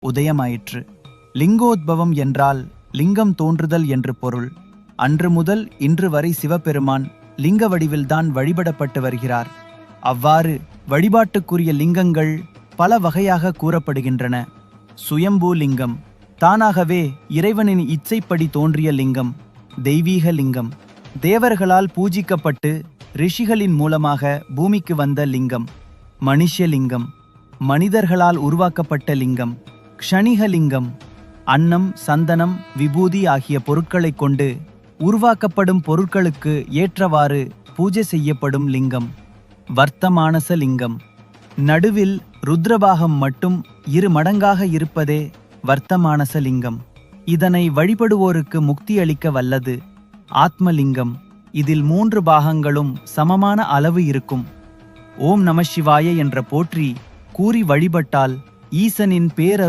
உதயமாயிற்று. லிங்கோத்பவம் என்றால் லிங்கம் தோன்றுதல் என்று பொருள். அன்று முதல் இன்று வரை சிவபெருமான் லிங்க வடிவில்தான் வழிபடப்பட்டு வருகிறார். அவ்வாறு வழிபாட்டுக்குரிய லிங்கங்கள் பல வகையாக கூறப்படுகின்றன. சுயம்பூ லிங்கம், தானாகவே இறைவனின் இச்சைப்படி தோன்றிய லிங்கம். தெய்வீக லிங்கம், தேவர்களால் பூஜிக்கப்பட்டு ரிஷிகளின் மூலமாக பூமிக்கு வந்த லிங்கம். மனுஷ்யலிங்கம், மனிதர்களால் உருவாக்கப்பட்ட லிங்கம். க்ஷணிக லிங்கம், அன்னம், சந்தனம், விபூதி ஆகிய பொருட்களைக் கொண்டு உருவாக்கப்படும் பொருட்களுக்கு ஏற்றவாறு பூஜை செய்யப்படும் லிங்கம். வர்த்தமானச லிங்கம், நடுவில் ருத்ரபாகம் மட்டும் 2 மடங்காக இருப்பதே வர்த்தமானச லிங்கம். இதனை வழிபடுவோருக்கு முக்தி அளிக்க வல்லது. ஆத்மலிங்கம், இதில் 3 பாகங்களும் சமமான அளவு இருக்கும். ஓம் நம சிவாய என்ற போற்றி கூறி வழிபட்டால் ஈசனின் பேர